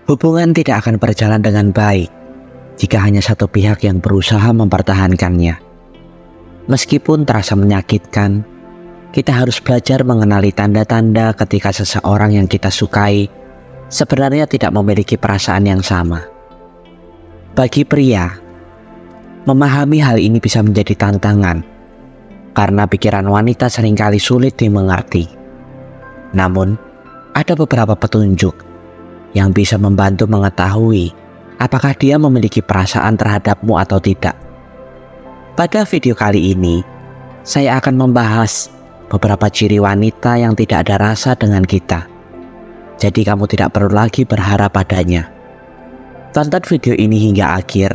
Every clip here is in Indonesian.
Hubungan tidak akan berjalan dengan baik jika hanya satu pihak yang berusaha mempertahankannya. Meskipun terasa menyakitkan, kita harus belajar mengenali tanda-tanda ketika seseorang yang kita sukai sebenarnya tidak memiliki perasaan yang sama. Bagi pria, memahami hal ini bisa menjadi tantangan karena pikiran wanita seringkali sulit dimengerti. Namun, ada beberapa petunjuk yang bisa membantu mengetahui apakah dia memiliki perasaan terhadapmu atau tidak. Pada video kali ini, saya akan membahas beberapa ciri wanita yang tidak ada rasa dengan kita. Jadi kamu tidak perlu lagi berharap padanya. Tonton video ini hingga akhir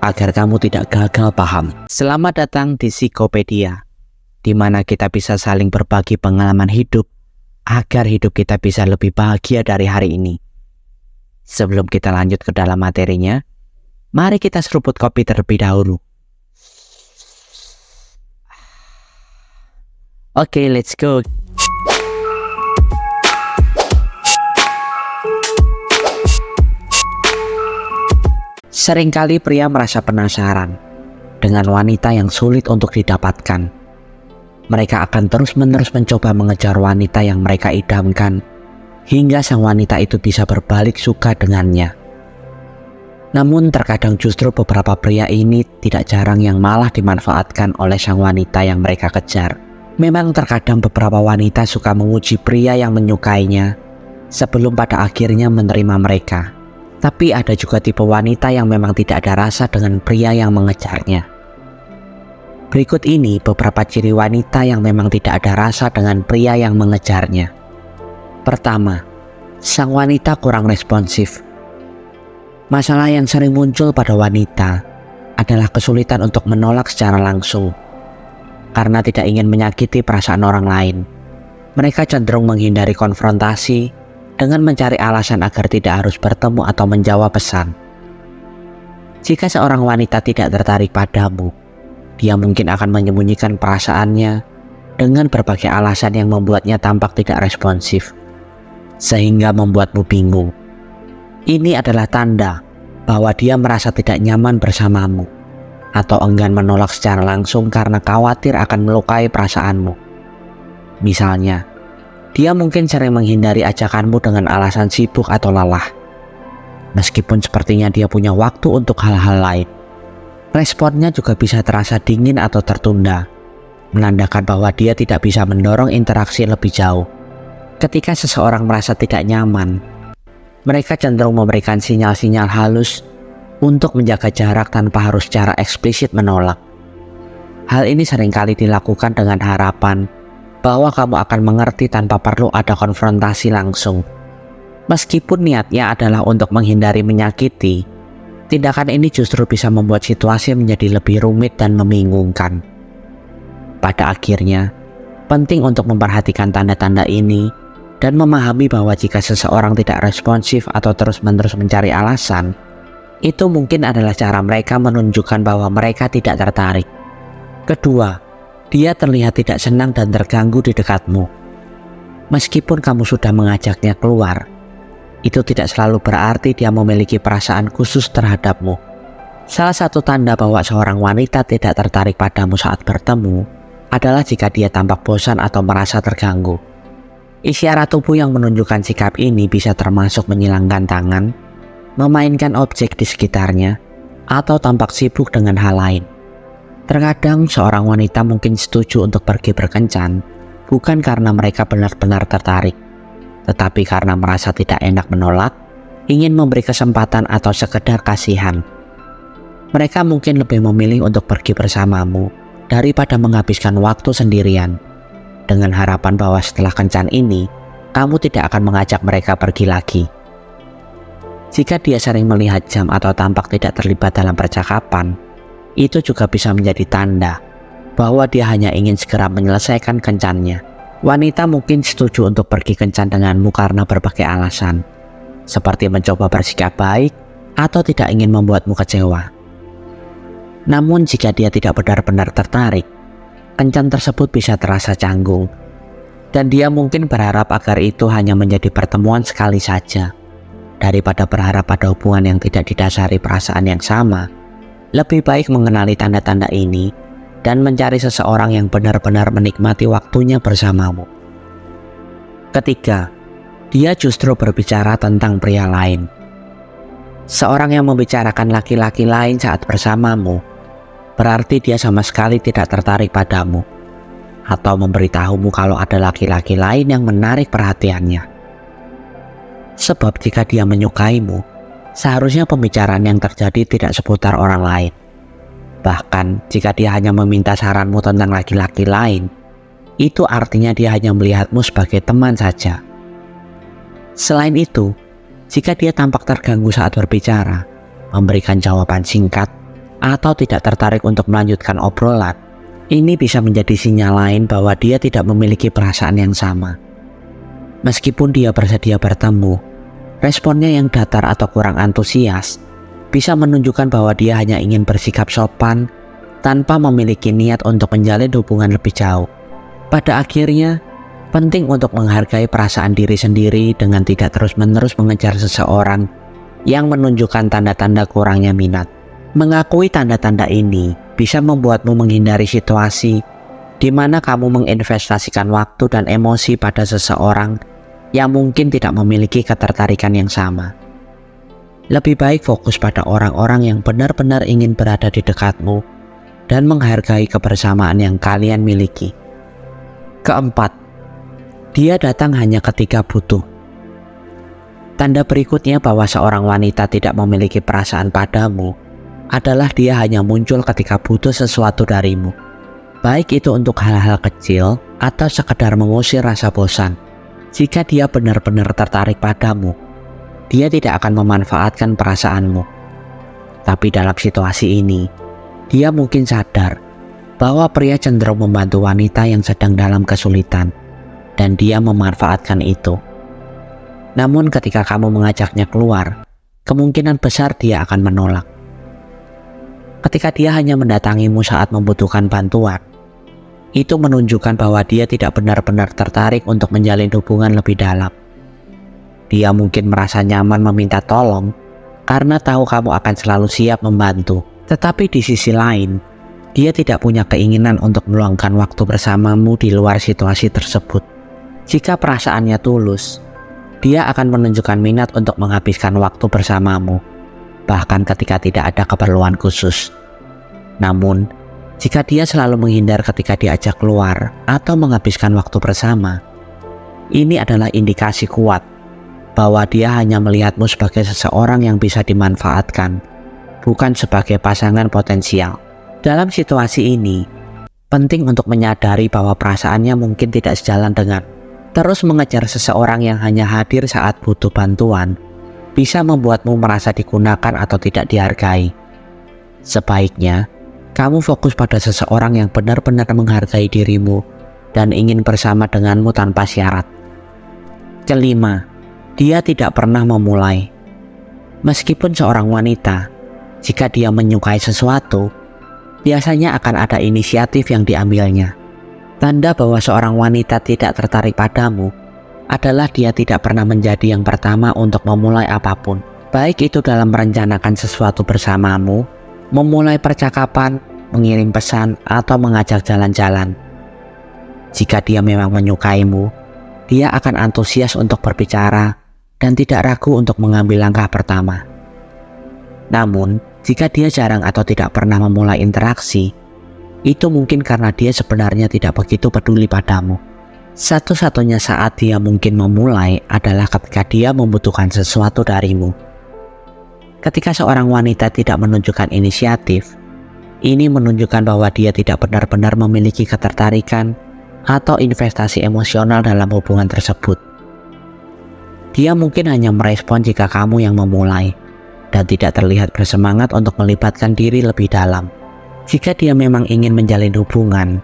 agar kamu tidak gagal paham. Selamat datang di Psikopedia, di mana kita bisa saling berbagi pengalaman hidup agar hidup kita bisa lebih bahagia dari hari ini. Sebelum kita lanjut ke dalam materinya, mari kita seruput kopi terlebih dahulu. Oke, let's go. Seringkali pria merasa penasaran dengan wanita yang sulit untuk didapatkan. Mereka akan terus-menerus mencoba mengejar wanita yang mereka idamkan, hingga sang wanita itu bisa berbalik suka dengannya. Namun terkadang justru beberapa pria ini tidak jarang yang malah dimanfaatkan oleh sang wanita yang mereka kejar. Memang terkadang beberapa wanita suka menguji pria yang menyukainya sebelum pada akhirnya menerima mereka. Tapi ada juga tipe wanita yang memang tidak ada rasa dengan pria yang mengejarnya. Berikut ini beberapa ciri wanita yang memang tidak ada rasa dengan pria yang mengejarnya. Pertama, sang wanita kurang responsif. Masalah yang sering muncul pada wanita adalah kesulitan untuk menolak secara langsung. Karena tidak ingin menyakiti perasaan orang lain, mereka cenderung menghindari konfrontasi dengan mencari alasan agar tidak harus bertemu atau menjawab pesan. Jika seorang wanita tidak tertarik padamu, dia mungkin akan menyembunyikan perasaannya dengan berbagai alasan yang membuatnya tampak tidak responsif, sehingga membuatmu bingung. Ini adalah tanda bahwa dia merasa tidak nyaman bersamamu atau enggan menolak secara langsung karena khawatir akan melukai perasaanmu. Misalnya, dia mungkin sering menghindari ajakanmu dengan alasan sibuk atau lelah, meskipun sepertinya dia punya waktu untuk hal-hal lain. Responnya juga bisa terasa dingin atau tertunda, menandakan bahwa dia tidak bisa mendorong interaksi lebih jauh. Ketika seseorang merasa tidak nyaman, mereka cenderung memberikan sinyal-sinyal halus untuk menjaga jarak tanpa harus secara eksplisit menolak. Hal ini seringkali dilakukan dengan harapan bahwa kamu akan mengerti tanpa perlu ada konfrontasi langsung. Meskipun niatnya adalah untuk menghindari menyakiti, tindakan ini justru bisa membuat situasi menjadi lebih rumit dan membingungkan. Pada akhirnya, penting untuk memperhatikan tanda-tanda ini dan memahami bahwa jika seseorang tidak responsif atau terus-menerus mencari alasan, itu mungkin adalah cara mereka menunjukkan bahwa mereka tidak tertarik. Kedua, dia terlihat tidak senang dan terganggu di dekatmu. Meskipun kamu sudah mengajaknya keluar, itu tidak selalu berarti dia memiliki perasaan khusus terhadapmu. Salah satu tanda bahwa seorang wanita tidak tertarik padamu saat bertemu adalah jika dia tampak bosan atau merasa terganggu. Isyarat tubuh yang menunjukkan sikap ini bisa termasuk menyilangkan tangan, memainkan objek di sekitarnya, atau tampak sibuk dengan hal lain. Terkadang seorang wanita mungkin setuju untuk pergi berkencan, bukan karena mereka benar-benar tertarik, tetapi karena merasa tidak enak menolak, ingin memberi kesempatan atau sekedar kasihan. Mereka mungkin lebih memilih untuk pergi bersamamu daripada menghabiskan waktu sendirian, dengan harapan bahwa setelah kencan ini, kamu tidak akan mengajak mereka pergi lagi. Jika dia sering melihat jam atau tampak tidak terlibat dalam percakapan, itu juga bisa menjadi tanda bahwa dia hanya ingin segera menyelesaikan kencannya. Wanita mungkin setuju untuk pergi kencan denganmu karena berbagai alasan, seperti mencoba bersikap baik atau tidak ingin membuatmu kecewa. Namun jika dia tidak benar-benar tertarik, kencan tersebut bisa terasa canggung, dan dia mungkin berharap agar itu hanya menjadi pertemuan sekali saja. Daripada berharap pada hubungan yang tidak didasari perasaan yang sama, lebih baik mengenali tanda-tanda ini dan mencari seseorang yang benar-benar menikmati waktunya bersamamu. Ketiga, dia justru berbicara tentang pria lain. Seorang yang membicarakan laki-laki lain saat bersamamu, berarti dia sama sekali tidak tertarik padamu, atau memberitahumu kalau ada laki-laki lain yang menarik perhatiannya. Sebab jika dia menyukaimu, seharusnya pembicaraan yang terjadi tidak seputar orang lain. Bahkan jika dia hanya meminta saranmu tentang laki-laki lain, itu artinya dia hanya melihatmu sebagai teman saja. Selain itu, jika dia tampak terganggu saat berbicara, memberikan jawaban singkat, atau tidak tertarik untuk melanjutkan obrolan, ini bisa menjadi sinyal lain bahwa dia tidak memiliki perasaan yang sama. Meskipun dia bersedia bertemu, responnya yang datar atau kurang antusias bisa menunjukkan bahwa dia hanya ingin bersikap sopan tanpa memiliki niat untuk menjalin hubungan lebih jauh. Pada akhirnya, penting untuk menghargai perasaan diri sendiri dengan tidak terus-menerus mengejar seseorang yang menunjukkan tanda-tanda kurangnya minat. Mengakui tanda-tanda ini bisa membuatmu menghindari situasi di mana kamu menginvestasikan waktu dan emosi pada seseorang yang mungkin tidak memiliki ketertarikan yang sama. Lebih baik fokus pada orang-orang yang benar-benar ingin berada di dekatmu dan menghargai kebersamaan yang kalian miliki. Keempat, dia datang hanya ketika butuh. Tanda berikutnya bahwa seorang wanita tidak memiliki perasaan padamu adalah dia hanya muncul ketika butuh sesuatu darimu. Baik itu untuk hal-hal kecil atau sekedar mengusir rasa bosan. Jika dia benar-benar tertarik padamu, dia tidak akan memanfaatkan perasaanmu. Tapi dalam situasi ini, dia mungkin sadar bahwa pria cenderung membantu wanita yang sedang dalam kesulitan, dan dia memanfaatkan itu. Namun ketika kamu mengajaknya keluar, kemungkinan besar dia akan menolak. Ketika dia hanya mendatangimu saat membutuhkan bantuan, itu menunjukkan bahwa dia tidak benar-benar tertarik untuk menjalin hubungan lebih dalam. Dia mungkin merasa nyaman meminta tolong karena tahu kamu akan selalu siap membantu. Tetapi di sisi lain, dia tidak punya keinginan untuk meluangkan waktu bersamamu di luar situasi tersebut. Jika perasaannya tulus, dia akan menunjukkan minat untuk menghabiskan waktu bersamamu, bahkan ketika tidak ada keperluan khusus. Namun, jika dia selalu menghindar ketika diajak keluar atau menghabiskan waktu bersama, ini adalah indikasi kuat bahwa dia hanya melihatmu sebagai seseorang yang bisa dimanfaatkan, bukan sebagai pasangan potensial. Dalam situasi ini, penting untuk menyadari bahwa perasaannya mungkin tidak sejalan dengan terus mengejar seseorang yang hanya hadir saat butuh bantuan, bisa membuatmu merasa digunakan atau tidak dihargai. Sebaiknya, kamu fokus pada seseorang yang benar-benar menghargai dirimu dan ingin bersama denganmu tanpa syarat. Kelima, dia tidak pernah memulai. Meskipun seorang wanita, jika dia menyukai sesuatu, biasanya akan ada inisiatif yang diambilnya. Tanda bahwa seorang wanita tidak tertarik padamu adalah dia tidak pernah menjadi yang pertama untuk memulai apapun. Baik itu dalam merencanakan sesuatu bersamamu, memulai percakapan, mengirim pesan, atau mengajak jalan-jalan. Jika dia memang menyukaimu, dia akan antusias untuk berbicara dan tidak ragu untuk mengambil langkah pertama. Namun, jika dia jarang atau tidak pernah memulai interaksi, itu mungkin karena dia sebenarnya tidak begitu peduli padamu. Satu-satunya saat dia mungkin memulai adalah ketika dia membutuhkan sesuatu darimu. Ketika seorang wanita tidak menunjukkan inisiatif, ini menunjukkan bahwa dia tidak benar-benar memiliki ketertarikan atau investasi emosional dalam hubungan tersebut. Dia mungkin hanya merespon jika kamu yang memulai dan tidak terlihat bersemangat untuk melibatkan diri lebih dalam. Jika dia memang ingin menjalin hubungan,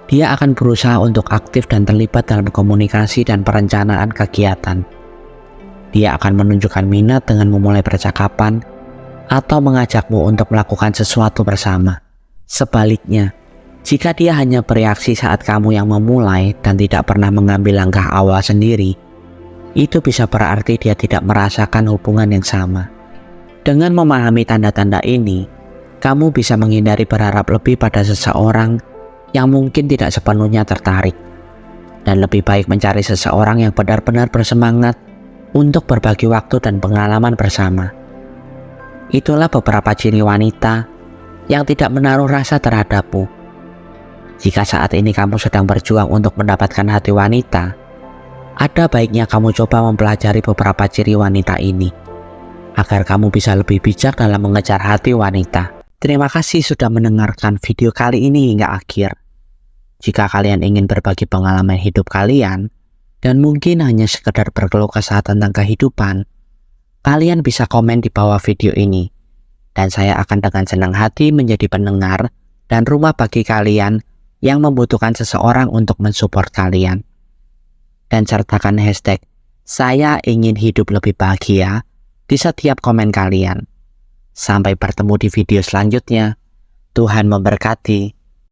dia akan berusaha untuk aktif dan terlibat dalam komunikasi dan perencanaan kegiatan. Dia akan menunjukkan minat dengan memulai percakapan atau mengajakmu untuk melakukan sesuatu bersama. Sebaliknya, jika dia hanya bereaksi saat kamu yang memulai dan tidak pernah mengambil langkah awal sendiri, itu bisa berarti dia tidak merasakan hubungan yang sama. Dengan memahami tanda-tanda ini, kamu bisa menghindari berharap lebih pada seseorang yang mungkin tidak sepenuhnya tertarik, dan lebih baik mencari seseorang yang benar-benar bersemangat untuk berbagi waktu dan pengalaman bersama. Itulah beberapa ciri wanita yang tidak menaruh rasa terhadapmu. Jika saat ini kamu sedang berjuang untuk mendapatkan hati wanita, ada baiknya kamu coba mempelajari beberapa ciri wanita ini, agar kamu bisa lebih bijak dalam mengejar hati wanita. Terima kasih sudah mendengarkan video kali ini hingga akhir. Jika kalian ingin berbagi pengalaman hidup kalian, dan mungkin hanya sekedar berkeluh kesah tentang kehidupan, kalian bisa komen di bawah video ini, dan saya akan dengan senang hati menjadi pendengar dan rumah bagi kalian yang membutuhkan seseorang untuk mensupport kalian. Dan sertakan hashtag "Saya ingin hidup lebih bahagia" di setiap komen kalian. Sampai bertemu di video selanjutnya. Tuhan memberkati.